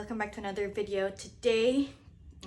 welcome back to another video. Today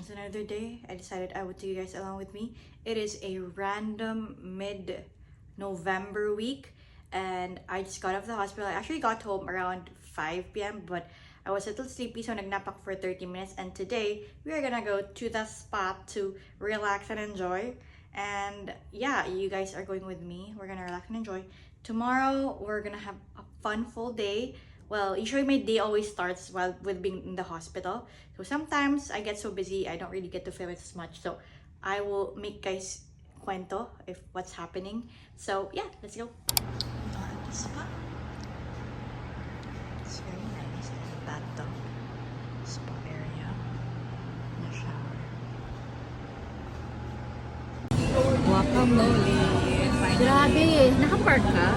is another day. I decided I would take you guys along with me. It is a random mid-November week and I just got off the hospital. I actually got home around 5 p.m. but I was a little sleepy, so nagnap ako for 30 minutes. And today we are gonna go to the spa to relax and enjoy. And yeah, you guys are going with me. We're gonna relax and enjoy. Tomorrow we're gonna have a fun full day. Well, usually my day always starts with being in the hospital. So sometimes I get so busy, I don't really get to film it as much. So I will make guys kwento if what's happening. So yeah, let's go. At the spa. It's very nice. There's a bathtub. Spa area. And a shower. Guacamole. Grabe, nakapark ka?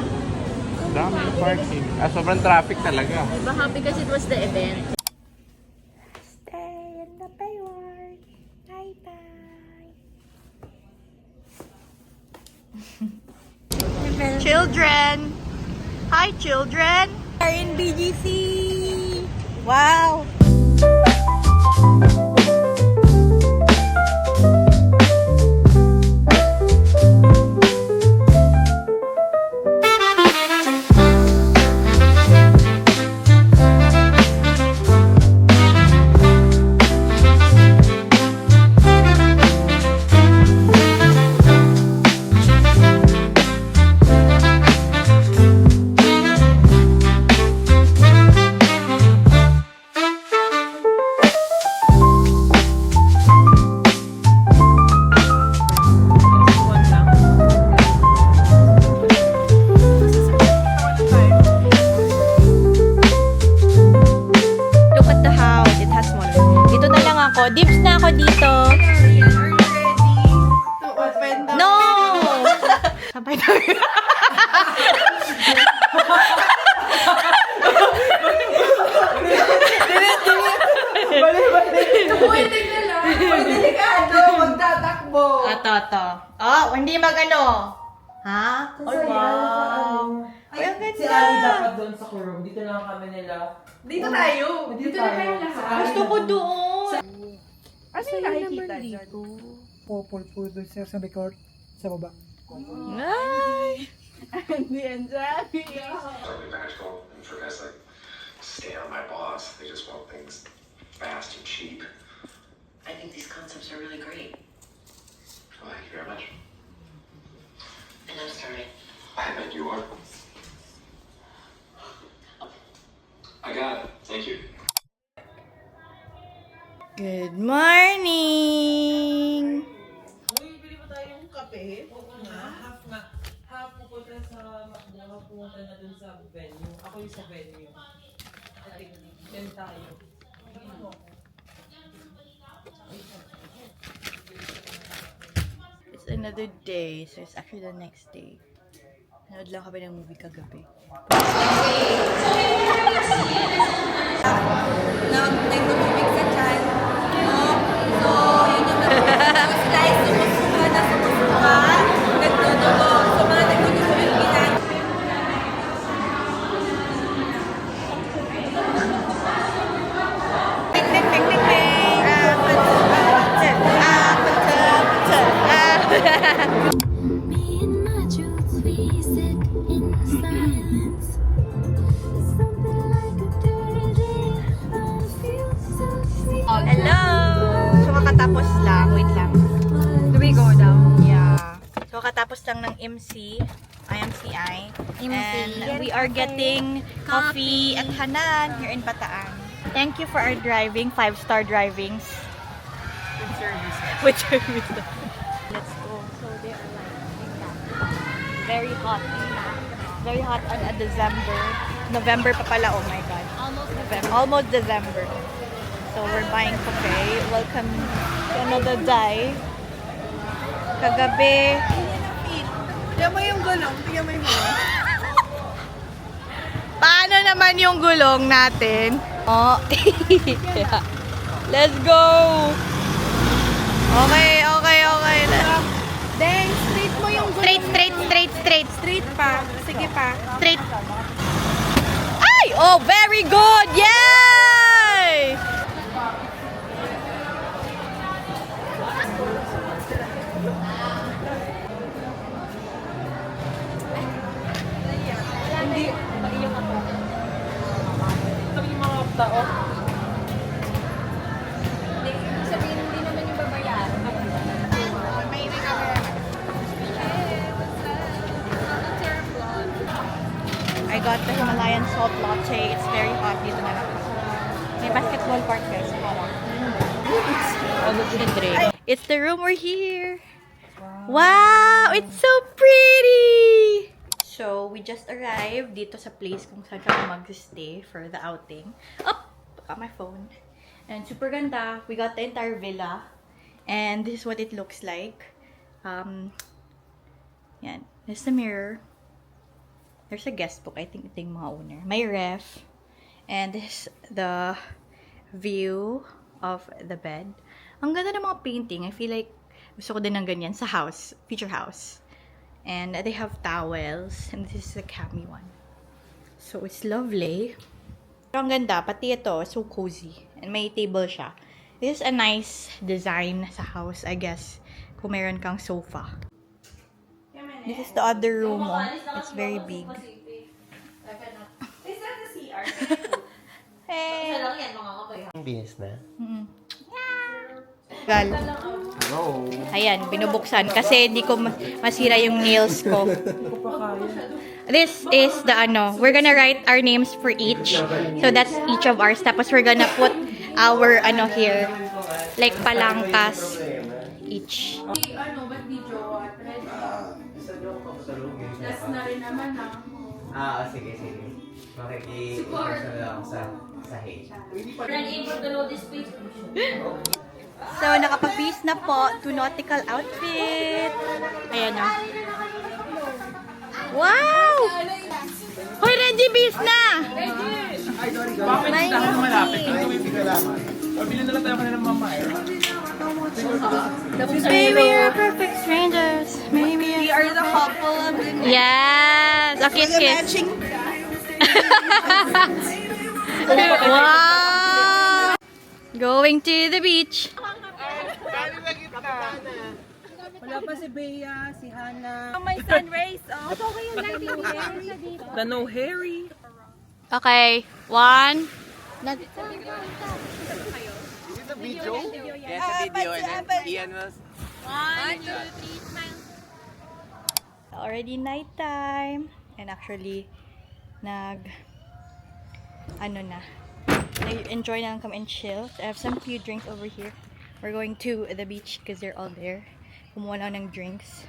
Dami yung parking. Sobrang traffic talaga. Baka because it was the event. Stay in the Bayward. Bye-bye. Children! Hi, children! We're in BGC! Wow! Dips na ako dito. Are you ready to open the... No! Sabay tayo. Waiting na lang. Delikado. Magtatakbo. Ito. Oh, hindi magano. Ha? Ay, wow. Ay, Ay, ang Si ganda. Ali dapat doon sa room. Dito lang kami nila. Dito tayo. Dito na kayo lahat. Gusto ko doon. Ano yung nakikita dyan? Popol po doon sa may court, sa baba. Ay! Hindi yan dyan. Totally magical, and for guys like Stan, my boss, they just want things fast and cheap. I think these concepts are really great. Well, thank you very much. And I'm starting. I bet you are. I got it. Thank you. Good morning! Uy, bili ba tayong kape? Oo nga. Half pupunta sa Macdo, half pupunta na dun sa venue. Ako yung sa venue. I think, yan tayo. It's another day, so it's actually the next day. Nanood lang kami ng movie kagabi. Nagtutubig sa chan. So, yun yung tapos guys, sumusuka. Nagtutubo. So, mga nagtutubo yung ginagawa. Me and my truth, we sit in silence. Something like a daydream. I feel so free. Hello! So, kakatapos lang. Wait lang. Do we go down? Yeah. So, kakatapos lang ng IMCI. And we are getting coffee at Hanan here in Bataan. Thank you for our driving. 5-star drivings. With service. Let's go. So, they are like very hot. Very hot on a December. November pa pala. Oh my God. Almost December. So, we're buying cafe. Welcome to another day. Kagabi. Tignan mo yung gulong. Tignan mo yung gulong. Paano naman yung gulong natin? Oh. Yeah. Let's go! Okay. Deng, straight mo yung gulong. Straight. Straight pa. Sige pa. Straight. Ay! Oh, very good! Yay! It's the room we're here. Wow, it's so pretty. So, we just arrived dito sa place kung saan kami mag-stay for the outing. Oh, got my phone. And super ganda. We got the entire villa. And this is what it looks like. Yan. There's the mirror. There's a guest book. I think ito yung mga owner. May ref. And this is the view of the bed. Ang ganda ng mga painting. I feel like gusto ko din ng ganyan sa house. Future house. And they have towels. And this is the cami one. So, it's lovely. Pero ang ganda. Pati ito. So cozy. And may table siya. This is a nice design sa house, I guess. Kung meron kang sofa. This is the other room. Oh. It's very big. Is that the CR? Hey! Binis na. Gal. Ayan, binubuksan. Kasi di ko masira yung nails ko. This is the we're gonna write our names for each. So that's each of ours. Tapos we're gonna put our here. Like palangkas. Each. Ba't di jowa? Last na rin naman Sige. Makikipagsa lang sa hate. So, nakapag-bis na po to nautical outfit. Ayan na. Wow! Hoy, ready bis na! Bakit dahil malapit? Ang gawin bigla lamang. Pabili na lang tayo kanila ng mama. Maybe you're perfect strangers. Maybe We are the couple of the night. Yes! A kiss. Wow! Going to the beach. Wala pa si Bea, si Hannah. May sun rays. The no Harry. Okay, 1. Video? Yes, sa video. And then Ian was... 1, 2, 3, smile. Already nighttime. And actually, enjoy na lang kami and chill. So I have some few drinks over here. We're going to the beach because they're all there. Kumuha lang ng drinks.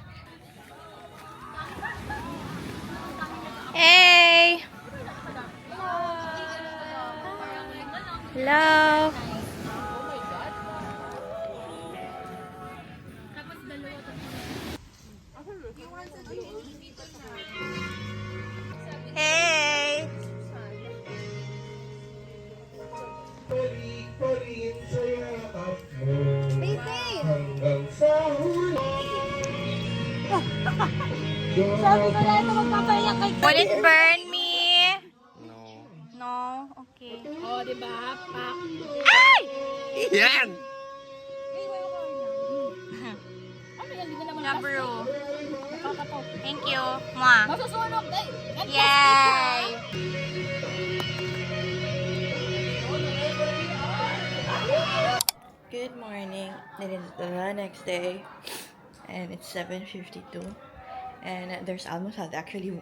Hey! Hello! Hey! Will it burn me? No? Okay. Oh, diba? Pak. Ay! Yan! Gabro. Thank you. Mwah. Masusunog. Yay! Good morning. It is the next day. And it's 7:52. And there's almost actually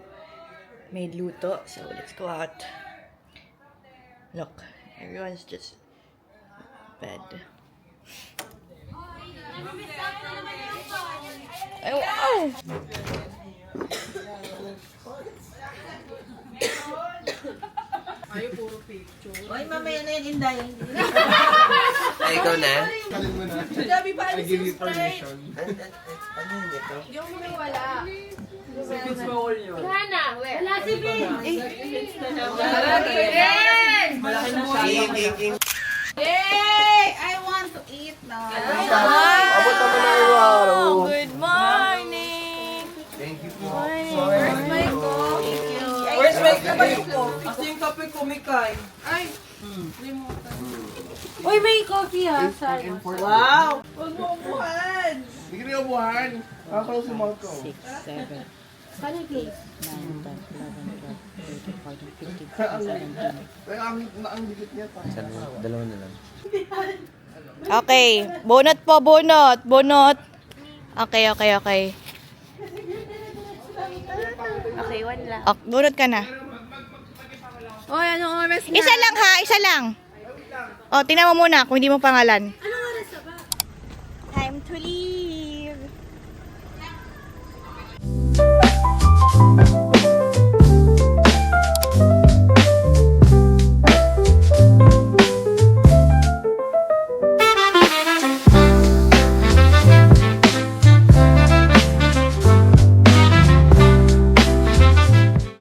made luto. So let's go out. Look, everyone's just bed. Oh, wow! Ay, puro picture. Ay, mamaya na yun, Inday. Ay, ikaw na? Sabi pa, alis yung spray. Ano yun ito? Hindi ako wala. It's all yun. Hana, where? Wala si Ben. Malaki na siya. Yay! I want to eat now. Wow! Good morning! Thank you po. Where's my coffee? Where's my kape ko? Kasi yung kape ko may kain. Ay! Uy, may coffee ha. Sana. Wow! Huwag mo umuhan! Hindi ka na ubuhan. Kakalaw si Marco. 6, 7, Sana yung case. 9, 10, 11, 12, 13, 14, 15, 16, 17. Kaya ang dikit niya pa. Dalawa na lang. Okay. Bunot po, bunot. Bunot. Okay. Okay, one lang. Okay, bunot ka na. Oy, anong oras na? Isa lang ha, isa lang. O, tingnan mo muna kung hindi mo pangalan.